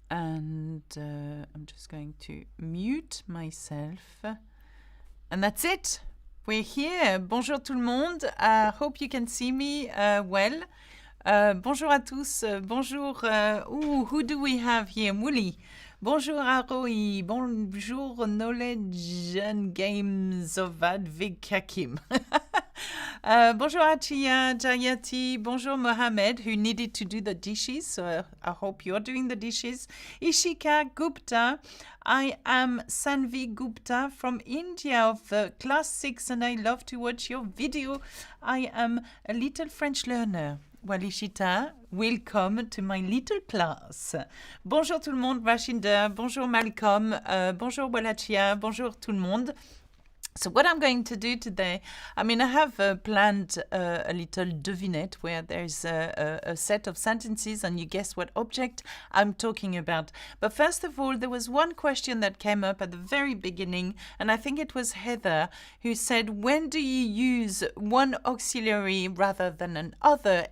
And I'm just going to mute myself. And that's it. We're here. Bonjour tout le monde. Hope you can see me well. Bonjour à tous. Bonjour. Who do we have here? Mouli. Bonjour Aroy. Bonjour Knowledge and Games of Advikakim. Bonjour Achia, Jayati. Bonjour Mohammed, who needed to do the dishes. So I hope you're doing the dishes. Ishika Gupta. I am Sanvi Gupta from India of class 6 and I love to watch your video. I am a little French learner. Walishita, welcome to my little class. Bonjour tout le monde, Vashinder. Bonjour Malcolm. Bonjour Walachia. Bonjour tout le monde. So what I'm going to do today, I have planned a little devinette where there's a set of sentences and you guess what object I'm talking about. But first of all, there was one question that came up at the very beginning, and I think it was Heather who said, when do you use one auxiliary rather than another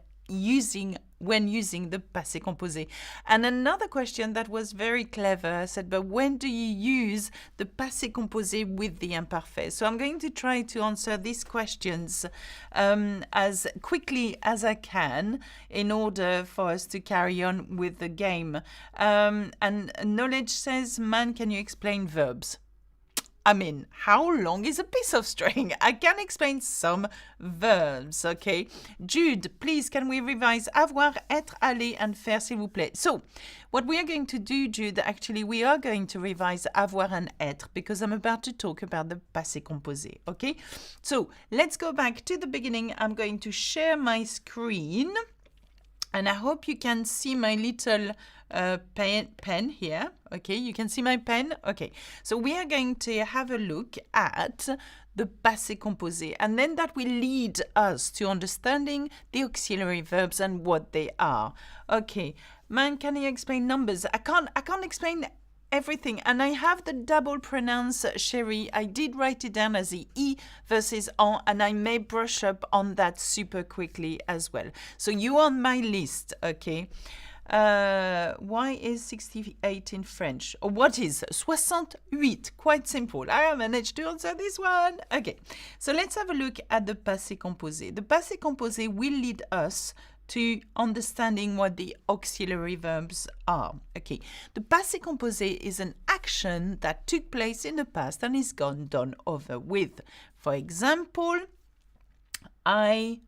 when using the passé composé? And another question that was very clever said, but when do you use the passé composé with the imparfait? So I'm going to try to answer these questions as quickly as I can in order for us to carry on with the game. And Knowledge says, man, can you explain verbs? How long is a piece of string? I can explain some verbs, okay? Jude, please, can we revise avoir, être, aller, and faire, s'il vous plaît? So, what we are going to do, Jude, actually, we are going to revise avoir and être because I'm about to talk about the passé composé, okay? So, let's go back to the beginning. I'm going to share my screen. And I hope you can see my little pen here. Okay, you can see my pen? Okay, so we are going to have a look at the passé composé. And then that will lead us to understanding the auxiliary verbs and what they are. Okay, man, can you explain numbers? I can't explain everything. And I have the double pronounce, Sherry. I did write it down as the E versus en, and I may brush up on that super quickly as well. So you on my list, okay? Why is 68 in French? Or what is 68? Quite simple. I managed to answer this one. Okay, so let's have a look at the passé composé. The passé composé will lead us to understanding what the auxiliary verbs are. Okay, the passé composé is an action that took place in the past and is gone done over with. For example, I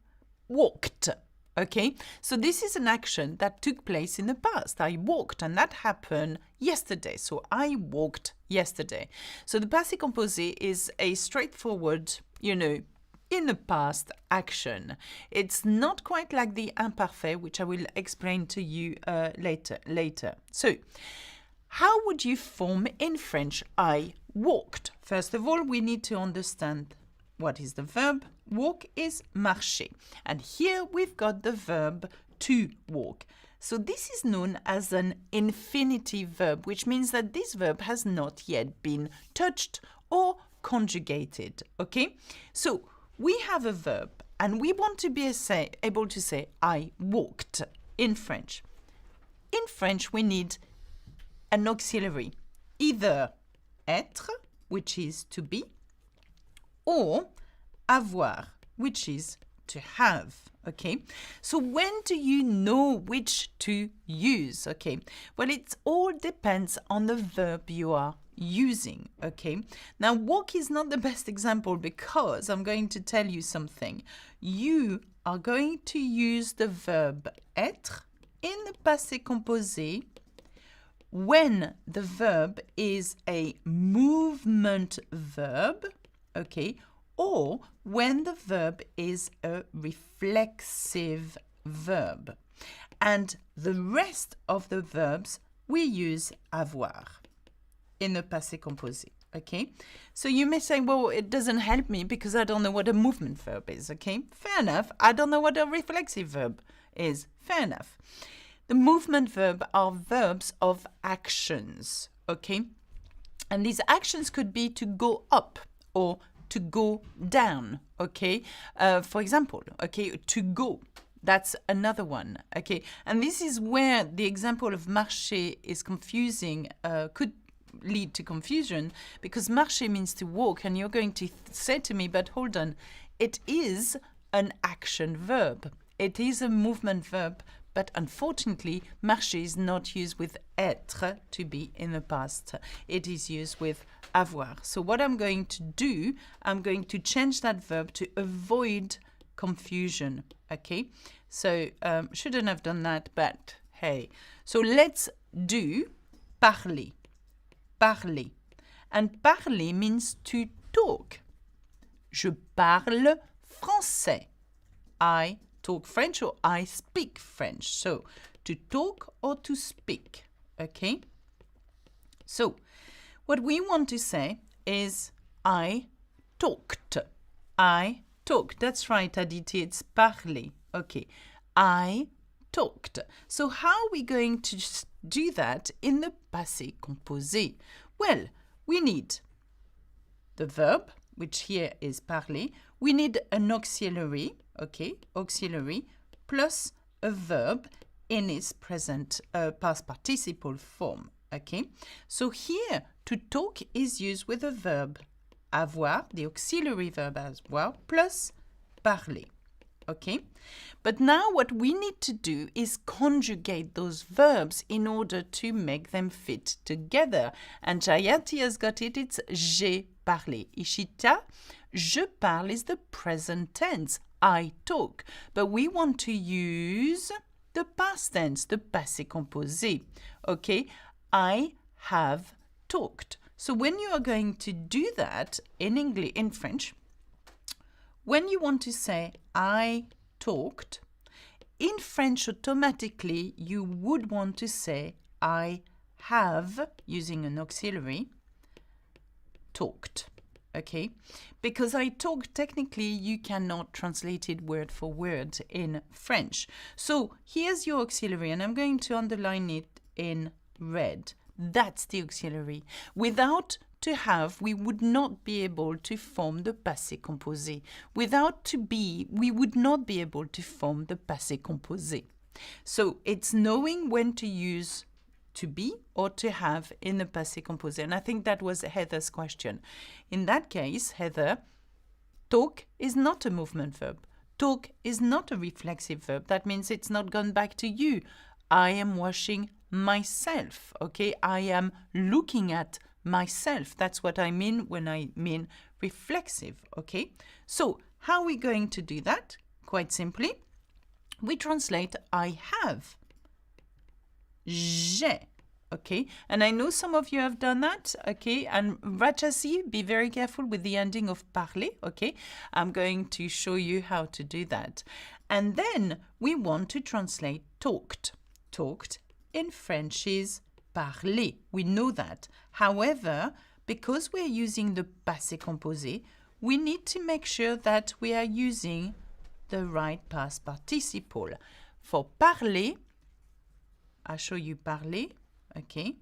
walked. Okay, so this is an action that took place in the past. I walked, and that happened yesterday. So I walked yesterday. So the passé composé is a straightforward, in the past action. It's not quite like the imparfait, which I will explain to you later. So, how would you form in French I walked? First of all, we need to understand what is the verb. Walk is marcher. And here we've got the verb to walk. So this is known as an infinitive verb, which means that this verb has not yet been touched or conjugated. Okay? So, we have a verb and we want to be able to say I walked in French. In French, we need an auxiliary, either être, which is to be, or avoir, which is to have. Okay, so when do you know which to use? Okay, well, it all depends on the verb you are using. Okay, now walk is not the best example because I'm going to tell you something. You are going to use the verb être in the passé composé when the verb is a movement verb, okay, or when the verb is a reflexive verb. And the rest of the verbs we use avoir in the passé composé, okay? So you may say, well, it doesn't help me because I don't know what a movement verb is, okay? Fair enough. I don't know what a reflexive verb is. Fair enough. The movement verb are verbs of actions, okay? And these actions could be to go up or to go down, okay? For example, okay, to go. That's another one, okay? And this is where the example of marcher is confusing, could lead to confusion, because marcher means to walk, and you're going to say to me, but hold on, it is an action verb. It is a movement verb, but unfortunately, marcher is not used with être, to be in the past. It is used with avoir. So what I'm going to do, I'm going to change that verb to avoid confusion, okay? So shouldn't have done that, but hey. So let's do parler. Parler. And parler means to talk. Je parle français. I talk French, or I speak French. So to talk or to speak, okay? So what we want to say is I talked. I talked. That's right, Aditi, it's parler. Okay, I talked. So how are we going to do that in the passé composé? Well, we need the verb, which here is parler. We need an auxiliary, okay, auxiliary, plus a verb in its present past participle form, okay? So here, to talk is used with a verb, avoir, the auxiliary verb avoir, plus parler. Okay, but now what we need to do is conjugate those verbs in order to make them fit together. And Jayati has got it, it's j'ai parlé. Ishita, je parle is the present tense, I talk. But we want to use the past tense, the passé composé. Okay, I have talked. So when you are going to do that in English, in French, when you want to say I talked, in French automatically you would want to say I have, using an auxiliary, talked, okay? Because I talk, technically you cannot translate it word for word in French. So here's your auxiliary, and I'm going to underline it in red. That's the auxiliary. Without to have, we would not be able to form the passé composé. Without to be, we would not be able to form the passé composé. So it's knowing when to use to be or to have in the passé composé. And I think that was Heather's question. In that case, Heather, talk is not a movement verb. Talk is not a reflexive verb. That means it's not gone back to you. I am washing myself, okay? I am looking at myself. That's what I mean when I mean reflexive, okay? So how are we going to do that? Quite simply, we translate I have. J'ai, okay? And I know some of you have done that, okay? And Rachasi, be very careful with the ending of parler, okay? I'm going to show you how to do that. And then we want to translate talked. Talked in French is parler. We know that. However, because we're using the passé composé, we need to make sure that we are using the right past participle. For parler, I'll show you parler, okay?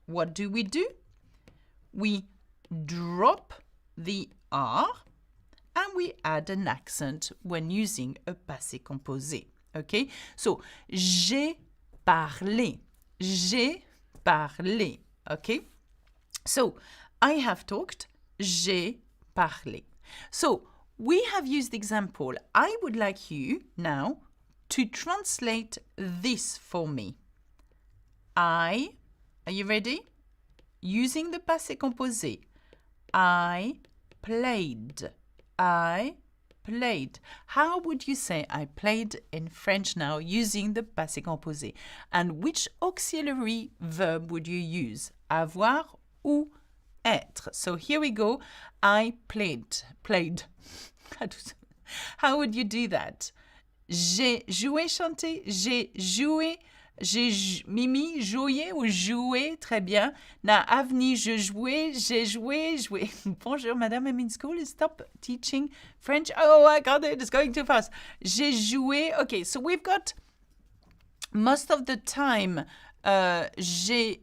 What do? We drop the R and we add an accent when using a passé composé, okay? So, j'ai parlé. J'ai parlé, okay? So, I have talked, j'ai parlé. So, we have used the example. I would like you now to translate this for me. Are you ready? Using the passé composé. I played. I played. How would you say I played in French now using the passé composé? And which auxiliary verb would you use? Avoir ou être? So here we go. I played. Played. How would you do that? J'ai joué, chanté. J'ai joué. Mimi, joué ou joué, très bien. Na Avni, je jouais, j'ai joué, joué. Bonjour, madame, I'm in school. Stop teaching French. Oh, I got it. It's going too fast. J'ai joué. Okay, so we've got most of the time j'ai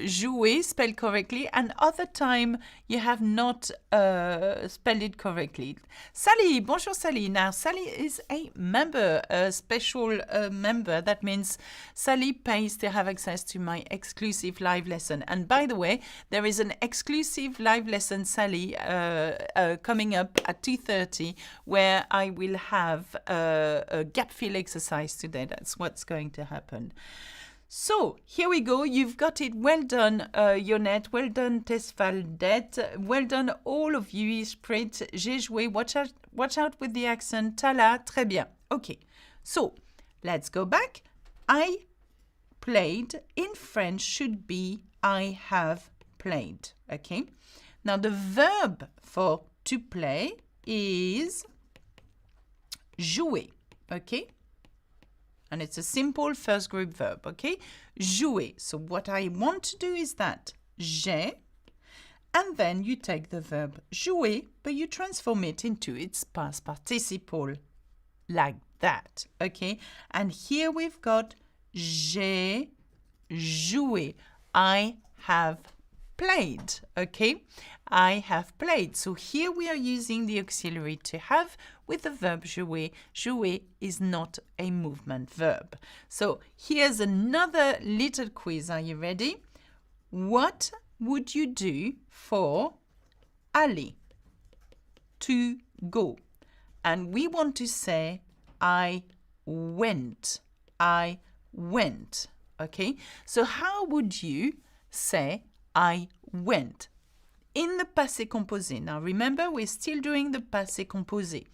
joué spelled correctly, and other time you have not spelled it correctly. Sally, bonjour Sally. Now Sally is a member, a special member. That means Sally pays to have access to my exclusive live lesson. And by the way, there is an exclusive live lesson, Sally, coming up at 2:30, where I will have a gap fill exercise today. That's what's going to happen. So, here we go. You've got it. Well done, Yonette. Well done, Tesfaldette. Well done, all of you. Sprit, j'ai joué. Watch out with the accent. Tala, très bien. Okay. So, let's go back. I played. In French should be I have played. Okay. Now, the verb for to play is jouer. Okay. And it's a simple first group verb, okay? Jouer. So what I want to do is that. J'ai. And then you take the verb jouer, but you transform it into its past participle. Like that, okay? And here we've got j'ai joué. I have played, okay? I have played. So here we are using the auxiliary to have with the verb jouer. Jouer is not a movement verb. So here's another little quiz. Are you ready? What would you do for aller? To go. And we want to say I went. I went. Okay? So how would you say I went? In the passé composé. Now remember, we're still doing the passé composé.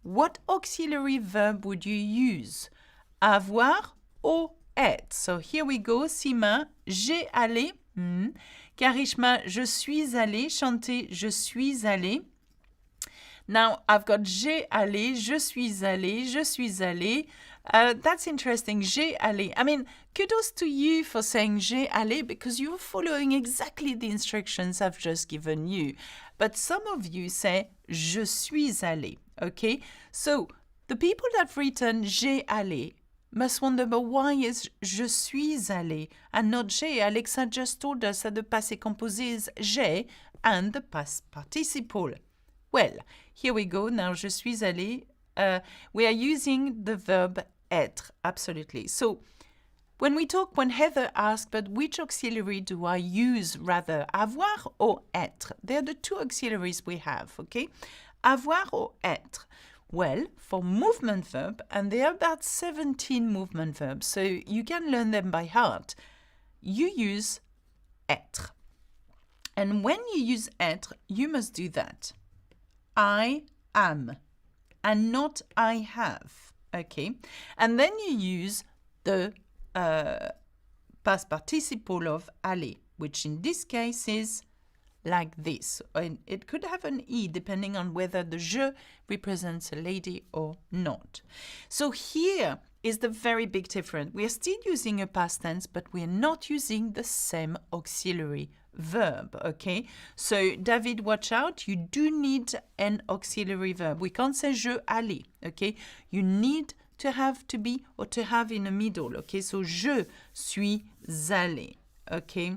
What auxiliary verb would you use? Avoir or être? So here we go. Sima, j'ai allé. Karishma, je suis allé. Chanter, je suis allé. Now I've got j'ai allé, je suis allé, je suis allé. That's interesting. J'ai allé. I mean, kudos to you for saying j'ai allé because you're following exactly the instructions I've just given you. But some of you say je suis allé. Okay? So the people that've written j'ai allé must wonder, but why is je suis allé and not j'ai? Alexa just told us that the passé composé is j'ai and the past participle. Well, here we go. Now, je suis allé. We are using the verb être, absolutely. So, when Heather asked, but which auxiliary do I use rather, avoir or être? They're the two auxiliaries we have, okay? Avoir or être? Well, for movement verb, and there are about 17 movement verbs, so you can learn them by heart, you use être. And when you use être, you must do that. I am, and not I have, okay? And then you use the past participle of aller, which in this case is like this. And it could have an E depending on whether the je represents a lady or not. So here is the very big difference. We are still using a past tense, but we are not using the same auxiliary verb, okay? So, David, watch out. You do need an auxiliary verb. We can't say je allais, okay? You need to have to be or to have in the middle, okay? So, je suis allé, okay?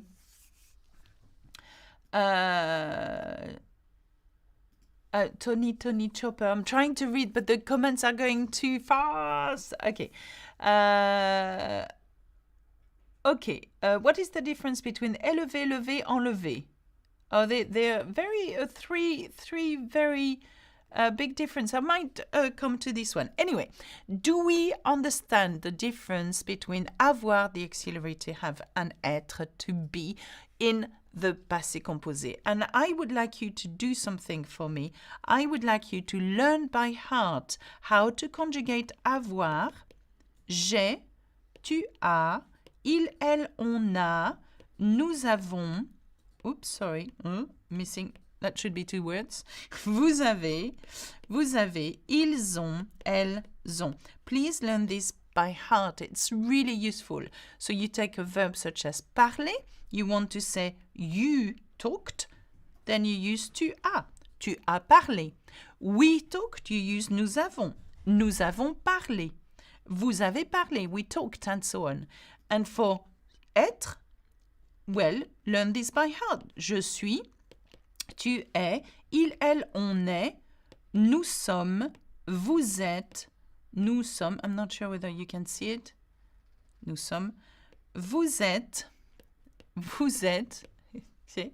Tony Chopper. I'm trying to read, but the comments are going too fast. Okay. What is the difference between élever, lever, enlever? Oh, they're very three very big difference. I might come to this one. Anyway, do we understand the difference between avoir, the auxiliary to have, and être, to be, in the passé composé? And I would like you to do something for me. I would like you to learn by heart how to conjugate avoir, j'ai, tu as, il, elle, on a, nous avons, missing, that should be two words. Vous avez, ils ont, elles ont. Please learn this by heart. It's really useful. So you take a verb such as parler. You want to say you talked, then you use tu as. Tu as parlé. We talked, you use nous avons. Nous avons parlé. Vous avez parlé, we talked, and so on. And for être, well, learn this by heart. Je suis, tu es, il, elle, on est, nous sommes, vous êtes, nous sommes, I'm not sure whether you can see it, nous sommes, vous êtes, okay?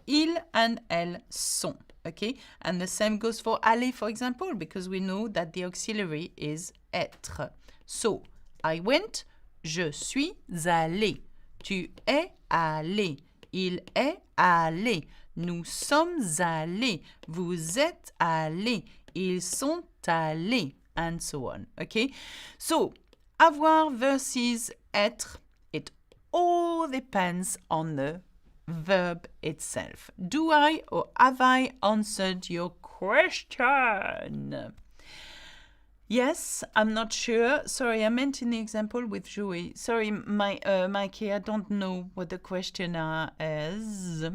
Il and elles sont, okay? And the same goes for aller, for example, because we know that the auxiliary is être. So, I went, je suis allé. Tu es allé. Il est allé. Nous sommes allés. Vous êtes allés. Ils sont allés. And so on, okay? So, avoir versus être, it all depends on the verb itself. Do I or have I answered your question? Yes, I'm not sure. Sorry, I meant in the example with Joey. Sorry, Mikey, I don't know what the question is.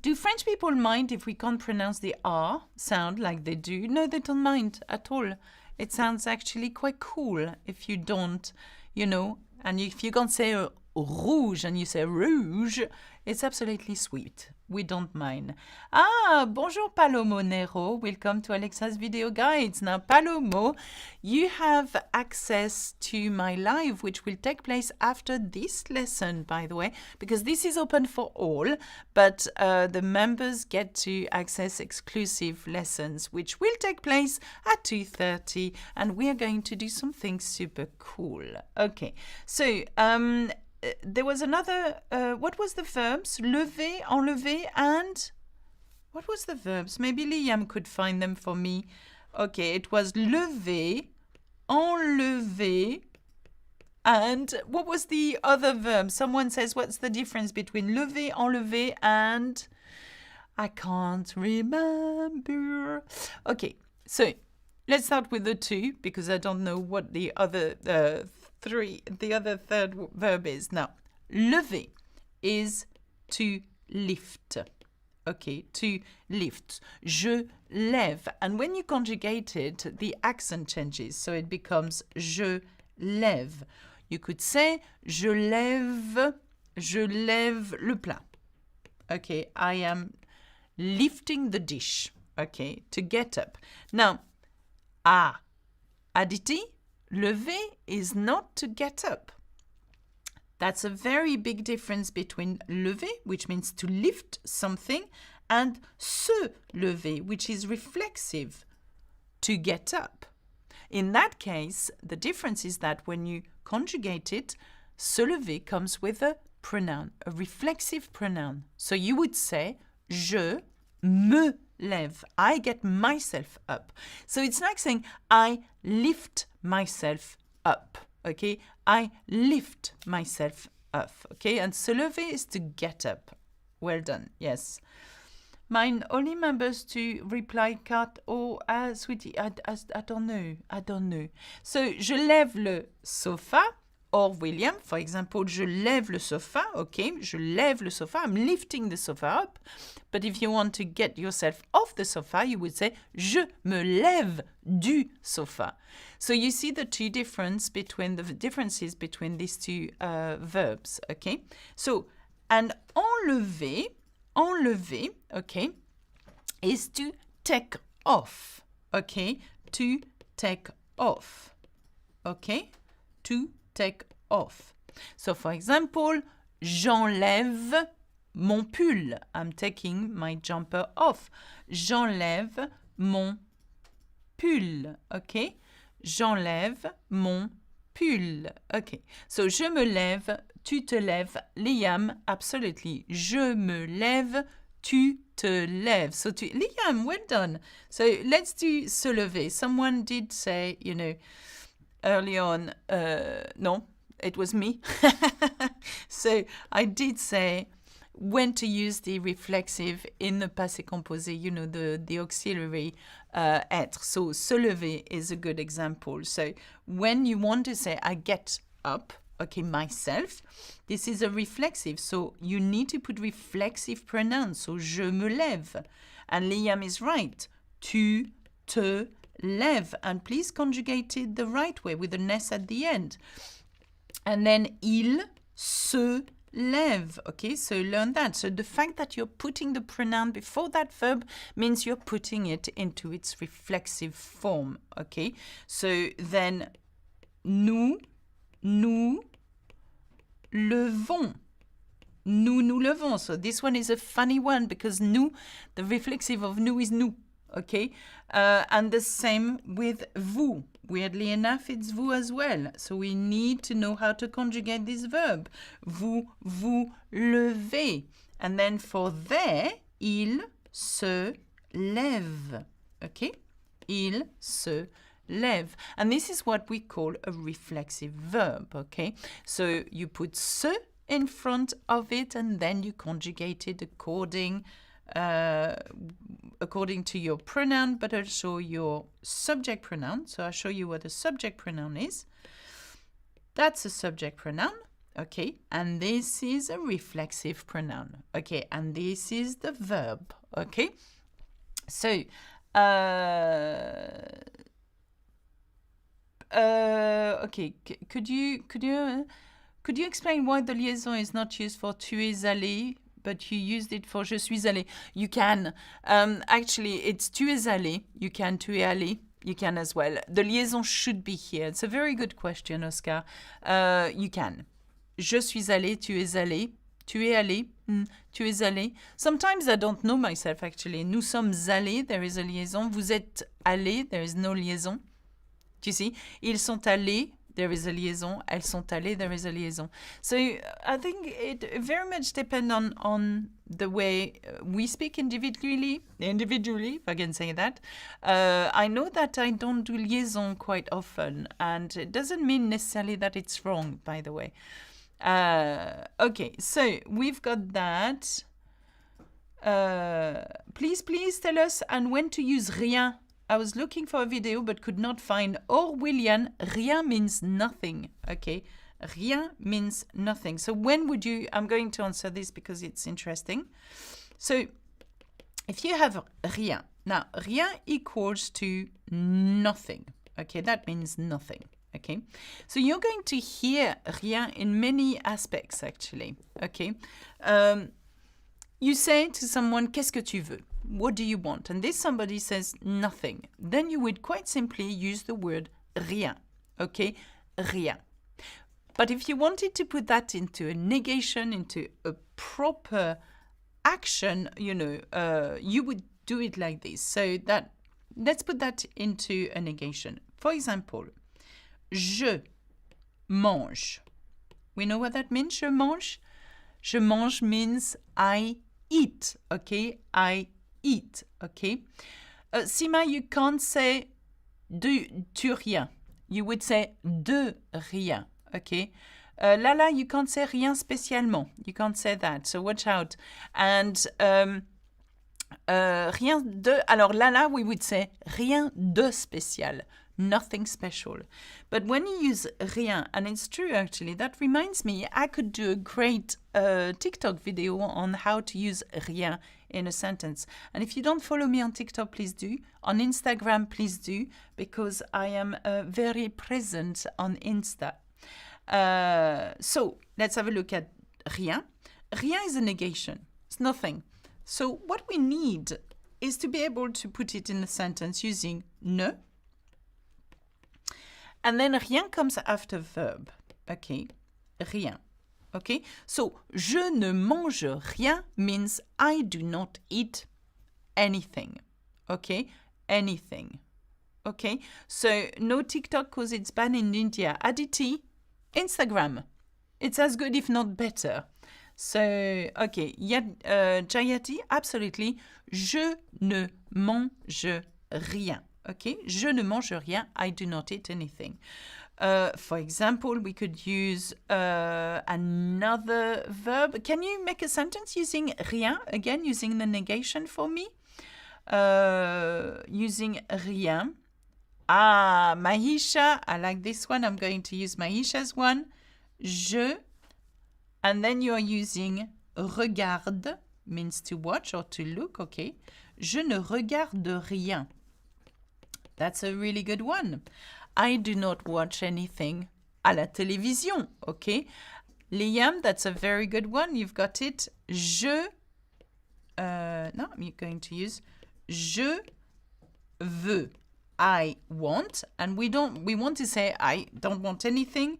Do French people mind if we can't pronounce the R sound like they do? No, they don't mind at all. It sounds actually quite cool if you don't, you know, and if you can't say rouge and you say rouge, it's absolutely sweet. We don't mind. Ah, bonjour Palomo Nero. Welcome to Alexa's video guides. Now, Palomo, you have access to my live, which will take place after this lesson, by the way, because this is open for all, but the members get to access exclusive lessons, which will take place at 2:30, and we are going to do something super cool. Okay, so there was another, what was the verbs? Lever, enlever, and what was the verbs? Maybe Liam could find them for me. Okay, it was lever, enlever, and what was the other verb? Someone says, what's the difference between lever, enlever, and I can't remember. Okay, so let's start with the two, because I don't know what the other third verb is. Now, lever is to lift. Okay, to lift. Je lève. And when you conjugate it, the accent changes. So it becomes je lève. You could say je lève le plat. Okay, I am lifting the dish. Okay, to get up. Now, aditi, lever is not to get up. That's a very big difference between lever, which means to lift something, and se lever, which is reflexive, to get up. In that case, the difference is that when you conjugate it, se lever comes with a pronoun, a reflexive pronoun. So you would say, je me lève. I get myself up. So it's like saying, I lift myself up. Okay, I lift myself up. Okay, and se lever is to get up. Well done. Yes. Mine only members to reply cut or sweetie. I don't know. I don't know. So je lève le sofa. Or William, for example, je lève le sofa. Okay, je lève le sofa. I'm lifting the sofa up. But if you want to get yourself off the sofa, you would say je me lève du sofa. So you see the differences between these two verbs. Okay. So and enlever, okay, is to take off. Okay, to take off. Okay, to take off. So, for example, j'enlève mon pull. I'm taking my jumper off. J'enlève mon pull. Okay? J'enlève mon pull. Okay. So, je me lève, tu te lèves. Liam, absolutely. Je me lève, tu te lèves. So, Liam, well done. So, let's do se lever. Someone did say, you know, early on, no, it was me. So I did say when to use the reflexive in the Passé Composé, you know, the auxiliary être. So se lever is a good example. So when you want to say I get up, okay, myself, this is a reflexive. So you need to put reflexive pronouns. So je me lève. And Liam is right. Tu te lève, and please conjugate it the right way with an S at the end. And then il se lève. Okay, so learn that. So the fact that you're putting the pronoun before that verb means you're putting it into its reflexive form. Okay, so then nous levons. Nous levons. So this one is a funny one because nous, the reflexive of nous is nous. Okay, and the same with vous. Weirdly enough, it's vous as well. So we need to know how to conjugate this verb. Vous levez. And then for there, il se lève. Okay, il se lève. And this is what we call a reflexive verb. Okay, so you put se in front of it and then you conjugate it according to your pronoun, but also your subject pronoun. So I'll show you what a subject pronoun is. That's a subject pronoun, okay? And this is a reflexive pronoun, okay? And this is the verb, okay? So, okay, could you explain why the liaison is not used for tu es allé, but you used it for je suis allé? You can. Actually, it's tu es allé. You can tu es allé. You can as well. The liaison should be here. It's a very good question, Oscar. You can. Je suis allé, tu es allé. Tu es allé, tu es allé. Sometimes I don't know myself, actually. Nous sommes allés, there is a liaison. Vous êtes allés, there is no liaison. Tu sais, ils sont allés, there is a liaison. Elles sont allées, there is a liaison. So I think it very much depends on the way we speak individually, if I can say that. I know that I don't do liaison quite often, and it doesn't mean necessarily that it's wrong, by the way. Okay, so we've got that. Please tell us and when to use rien. I was looking for a video but could not find. Or William, rien means nothing. Okay, rien means nothing. So when would you, I'm going to answer this because it's interesting. So if you have rien, now rien equals to nothing. Okay, that means nothing. Okay, so you're going to hear rien in many aspects actually. Okay, you say to someone, qu'est-ce que tu veux? What do you want? And this somebody says nothing. Then you would quite simply use the word rien. Okay, rien. But if you wanted to put that into a negation, into a proper action, you know, you would do it like this. So that, let's put that into a negation. For example, je mange. We know what that means, je mange? Je mange means I eat, okay? I eat, okay? Sima, you can't say tu rien. You would say de rien, okay? Lala, you can't say rien spécialement. You can't say that, so watch out. And rien de... Alors Lala, we would say rien de spécial. Nothing special. But when you use rien, and it's true actually, that reminds me, I could do a great TikTok video on how to use rien in a sentence. And if you don't follow me on TikTok, please do. On Instagram, please do, because I am very present on Insta. So let's have a look at rien. Rien is a negation. It's nothing. So what we need is to be able to put it in a sentence using ne. And then rien comes after verb. Okay, rien. Okay, so je ne mange rien means I do not eat anything. Okay, anything. Okay, so no TikTok because it's banned in India. Aditi, Instagram. It's as good if not better. So, okay, Jayati, absolutely. Je ne mange rien. Okay, je ne mange rien. I do not eat anything. For example, we could use another verb. Can you make a sentence using rien? Again, using the negation for me. Using rien. Ah, Mahisha. I like this one. I'm going to use Mahisha's one. Je. And then you are using regarde. Means to watch or to look. Okay. Je ne regarde rien. That's a really good one. I do not watch anything à la télévision, okay? Liam, that's a very good one. You've got it. No, I'm going to use je veux. I want, and we want to say I don't want anything.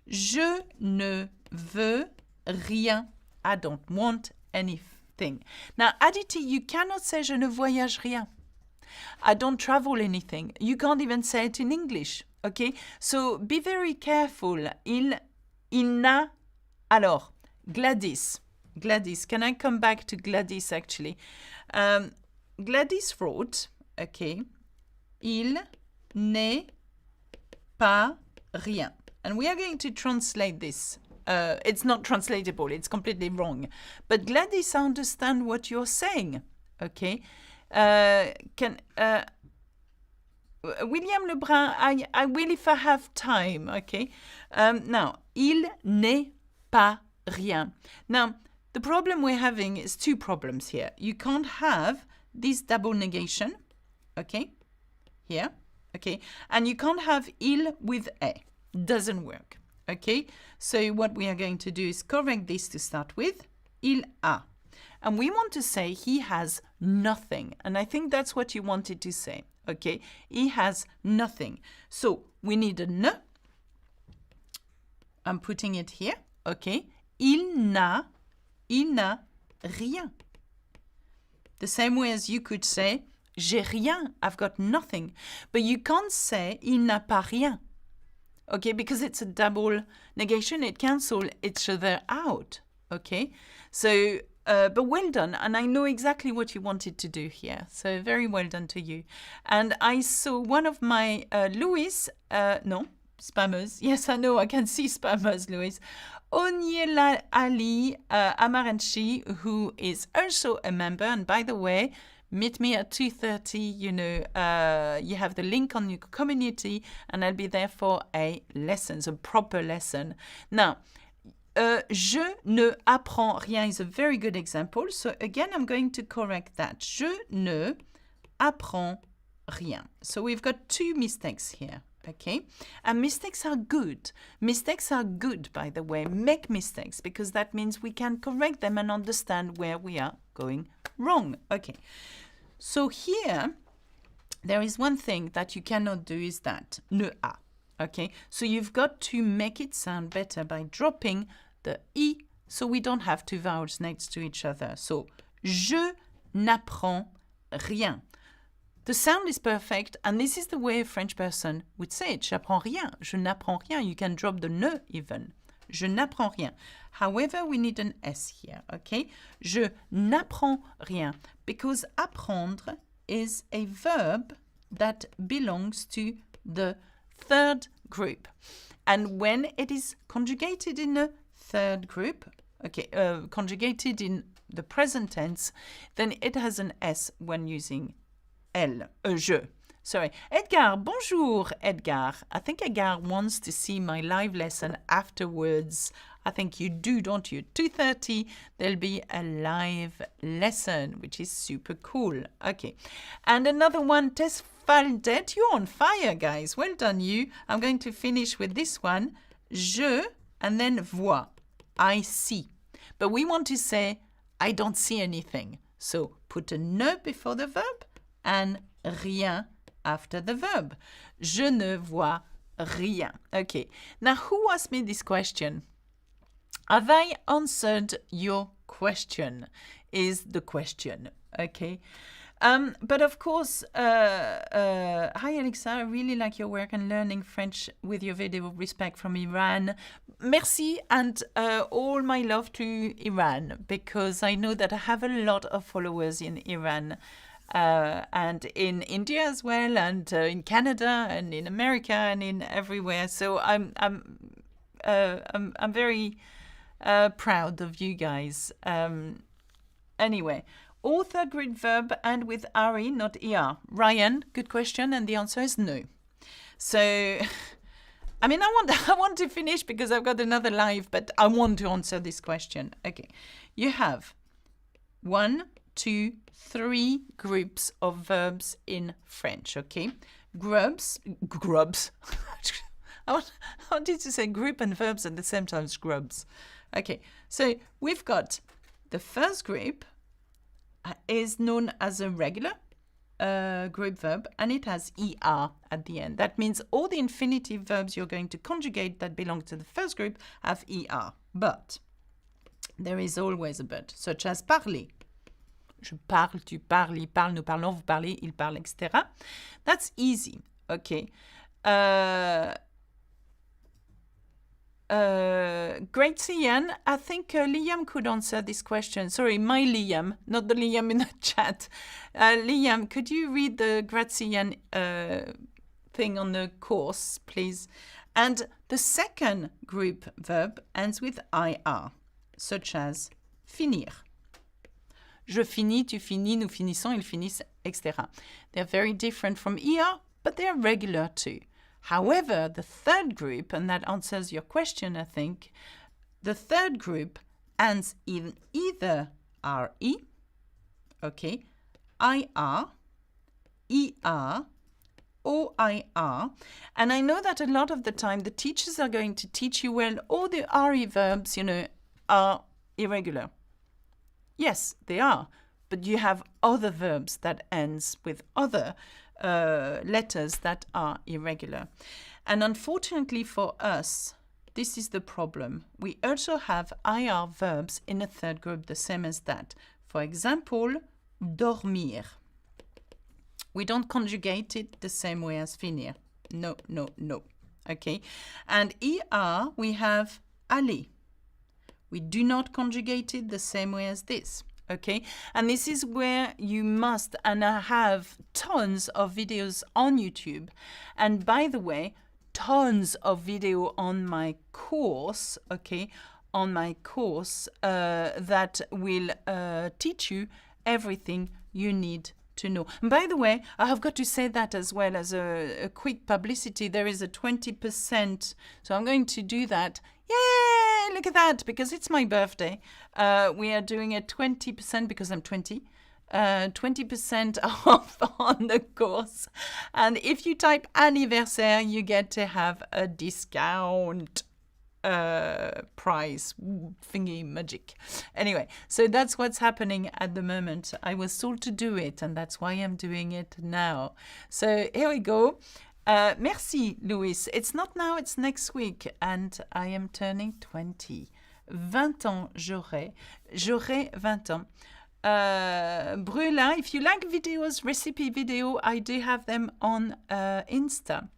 Je ne veux rien. I don't want anything. Now, Aditi, you cannot say je ne voyage rien. I don't travel anything. You can't even say it in English. Okay? So be very careful. Il n'a. Alors, Gladys. Gladys, can I come back to Gladys actually? Gladys wrote, okay, il n'est pas rien. And we are going to translate this. It's not translatable, it's completely wrong. But Gladys, I understand what you're saying. Okay? William Lebrun, I will if I have time. Okay? Now, il n'est pas rien. Now, the problem we're having is two problems here. You can't have this double negation. Okay? Here, okay, and you can't have il with a. Doesn't work, okay? So what we are going to do is correct this to start with, il a. And we want to say he has nothing. And I think that's what you wanted to say, okay? He has nothing. So we need a ne. I'm putting it here, okay? Il n'a rien. The same way as you could say, j'ai rien, I've got nothing. But you can't say, il n'a pas rien. Okay, because it's a double negation, it cancels each other out. Okay, so, but well done. And I know exactly what you wanted to do here. So very well done to you. And I saw one of my, Louis, no, spammers. Yes, I know, I can see spammers, Louis. Onyela Ali Amaranchi, who is also a member. And by the way, meet me at 2:30, you have the link on your community and I'll be there for a lesson, a proper lesson. Now, je ne apprends rien is a very good example. So again, I'm going to correct that. Je ne apprends rien. So we've got two mistakes here. Okay, and mistakes are good. Mistakes are good, by the way. Make mistakes because that means we can correct them and understand where we are going wrong. Okay, so here there is one thing that you cannot do is that ne a. Okay, so you've got to make it sound better by dropping the I so we don't have two vowels next to each other. So je n'apprends rien. The sound is perfect, and this is the way a French person would say it. J'apprends rien. Je n'apprends rien. You can drop the ne even. Je n'apprends rien. However, we need an S here, okay? Je n'apprends rien. Because apprendre is a verb that belongs to the third group. And when it is conjugated in a third group, okay, conjugated in the present tense, then it has an S when using je. Sorry. Edgar, bonjour, Edgar. I think Edgar wants to see my live lesson afterwards. I think you do, don't you? 2:30, there'll be a live lesson, which is super cool. Okay. And another one, Tesfaldet. You're on fire, guys. Well done, you. I'm going to finish with this one. Je, and then vois. I see. But we want to say, I don't see anything. So put a ne before the verb and rien after the verb. Je ne vois rien. Okay. Now, who asked me this question? Have I answered your question? Is the question. Okay. But of course, hi Alexa, I really like your work and learning French with your video. Respect from Iran. Merci, and all my love to Iran, because I know that I have a lot of followers in Iran. And in India as well, and in Canada, and in America, and in everywhere. So I'm very proud of you guys. Anyway, all third group verb and with RE, not ER. Ryan, good question, and the answer is no. So, I mean, I want to finish because I've got another live, but I want to answer this question. Okay, you have 1, 2, 3 groups of verbs in French, okay? Grubs. I wanted to say group and verbs at the same time, grubs. Okay, so we've got the first group is known as a regular group verb, and it has er at the end. That means all the infinitive verbs you're going to conjugate that belong to the first group have er. But there is always a but, such as parler. Je parle, tu parles, il parle, nous parlons, vous parlez, il parle, etc. That's easy, okay. Great, Ian. I think Liam could answer this question. Sorry, my Liam, not the Liam in the chat. Liam, could you read the Grazian thing on the course, please? And the second group verb ends with IR, such as finir. Je finis, tu finis, nous finissons, ils finissent, etc. They're very different from ER, but they're regular too. However, the third group, and that answers your question, I think, the third group ends in either RE, okay, IR, ER, or IR. And I know that a lot of the time the teachers are going to teach you, well, all the RE verbs, are irregular. Yes, they are, but you have other verbs that ends with other letters that are irregular. And unfortunately for us, this is the problem. We also have IR verbs in a third group, the same as that. For example, dormir. We don't conjugate it the same way as finir. No, no, no. Okay. And ER, we have aller. We do not conjugate it the same way as this. Okay, and this is where you must, and I have tons of videos on YouTube, and by the way, tons of video on my course, okay, on my course that will teach you everything you need to know. And by the way, I have got to say that as well as a quick publicity. There is a 20%, so I'm going to do that. Yay! Look at that, because it's my birthday. We are doing a 20% because I'm 20. 20% off on the course. And if you type anniversaire, you get to have a discount price thingy magic. Anyway, so that's what's happening at the moment. I was told to do it, and that's why I'm doing it now. So here we go. Merci, Louis. It's not now, it's next week, and I am turning 20. 20 ans j'aurai 20 ans. Brula, if you like videos, recipe video, I do have them on Insta.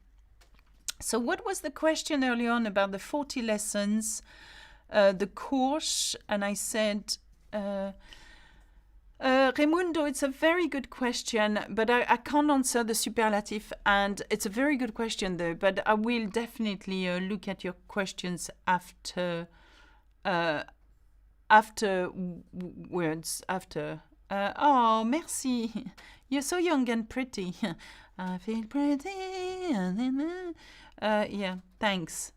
So what was the question earlier on about the 40 lessons, the course? And I said, Raimundo, it's a very good question, but I can't answer the superlative, and it's a very good question though, but I will definitely look at your questions after words, after. Oh, merci. You're so young and pretty. I feel pretty. Yeah, thanks.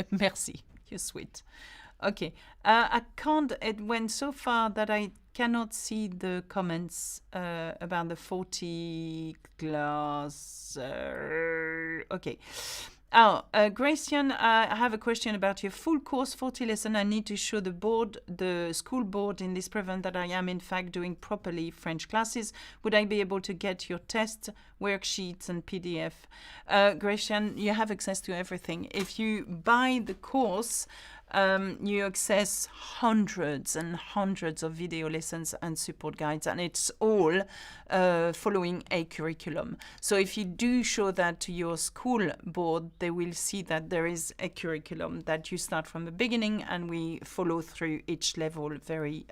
Merci. You're sweet. Okay. I can't. It went so far that I cannot see the comments about the 40 class. Okay. Oh, Gracian, I have a question about your full course 40 lesson. I need to show the board, the school board in this prevent that I am in fact doing properly French classes. Would I be able to get your test worksheets and PDF? Gracian, you have access to everything. If you buy the course, you access hundreds and hundreds of video lessons and support guides, and it's all following a curriculum. So if you do show that to your school board, they will see that there is a curriculum that you start from the beginning, and we follow through each level very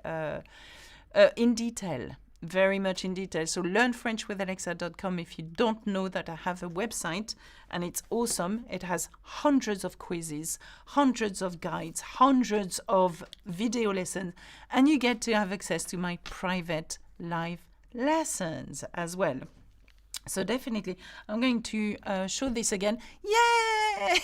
in detail. Very much in detail. So learnfrenchwithalexa.com if you don't know that I have a website, and it's awesome. It has hundreds of quizzes, hundreds of guides, hundreds of video lessons, and you get to have access to my private live lessons as well. So definitely, I'm going to show this again. Yay!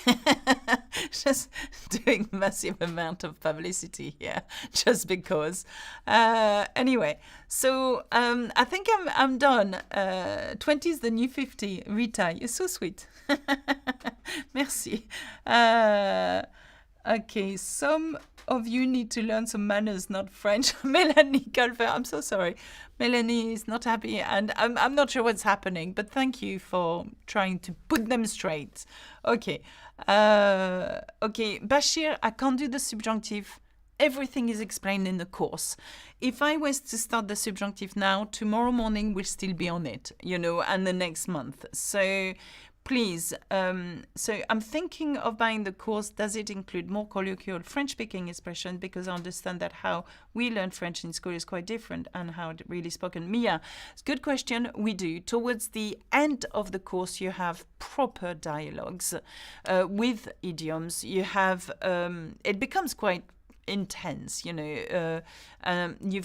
Just doing massive amount of publicity here, just because. Anyway, so I think I'm done. 20 is the new 50. Rita, you're so sweet. Merci. Okay, some of you need to learn some manners, not French. Melanie Calvert, I'm so sorry. Melanie is not happy, and I'm not sure what's happening, but thank you for trying to put them straight. Okay. Okay, Bashir, I can't do the subjunctive. Everything is explained in the course. If I was to start the subjunctive now, tomorrow morning we'll still be on it, and the next month. So please, so I'm thinking of buying the course. Does it include more colloquial French-speaking expression? Because I understand that how we learn French in school is quite different and how it really spoken. Mia, good question. We do. Towards the end of the course, you have proper dialogues with idioms. You have, it becomes quite intense, you've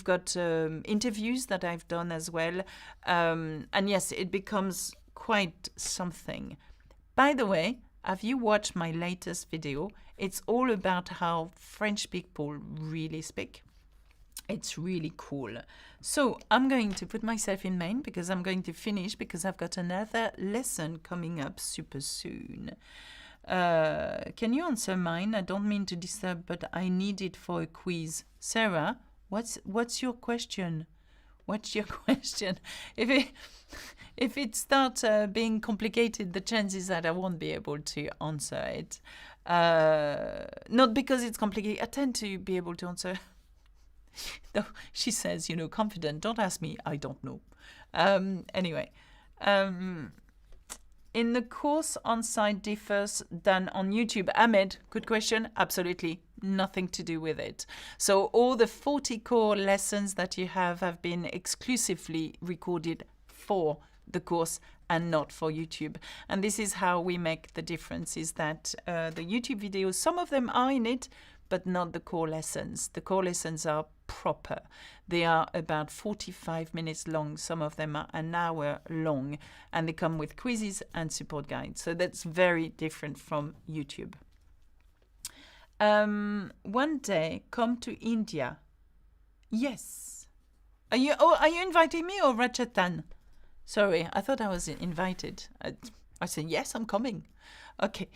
got interviews that I've done as well. And yes, it becomes quite something. By the way, have you watched my latest video? It's all about how French people really speak. It's really cool. So I'm going to put myself in main because I'm going to finish because I've got another lesson coming up super soon. Can you answer mine? I don't mean to disturb, but I need it for a quiz. Sarah, what's your question? What's your question? If it starts being complicated, the chances that I won't be able to answer it. Not because it's complicated. I tend to be able to answer. No, she says, confident. Don't ask me. I don't know. Anyway. In the course on-site differs than on YouTube. Ahmed, good question. Absolutely. Nothing to do with it. So all the 40 core lessons that you have been exclusively recorded for the course and not for YouTube. And this is how we make the difference, is that the YouTube videos, some of them are in it, but not the core lessons. The core lessons are proper. They are about 45 minutes long. Some of them are an hour long, and they come with quizzes and support guides. So that's very different from YouTube. One day, come to India. Yes. Are you inviting me or Rachatan? Sorry, I thought I was invited. I said, yes, I'm coming. Okay.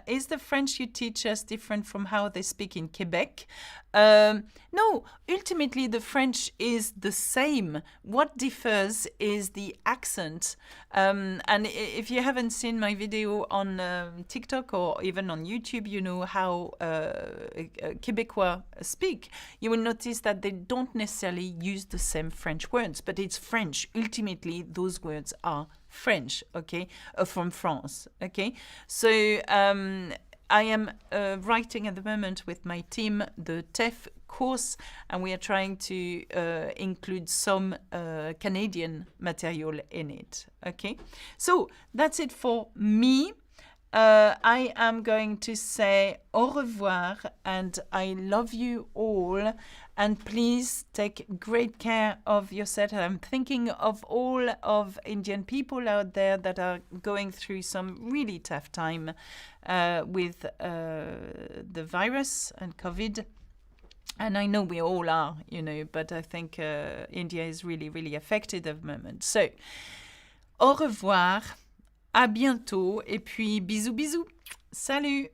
Is the French you teach us different from how they speak in Quebec? No, ultimately the French is the same. What differs is the accent. And if you haven't seen my video on TikTok or even on YouTube, you know how Québécois speak. You will notice that they don't necessarily use the same French words, but it's French. Ultimately, those words are French, okay, from France, okay? So I am writing at the moment with my team the TEF course, and we are trying to include some Canadian material in it, okay? So that's it for me. I am going to say au revoir, and I love you all. And please take great care of yourself. I'm thinking of all of Indian people out there that are going through some really tough time with the virus and COVID. And I know we all are, but I think India is really, really affected at the moment. So, au revoir, à bientôt, et puis bisous, bisous. Salut!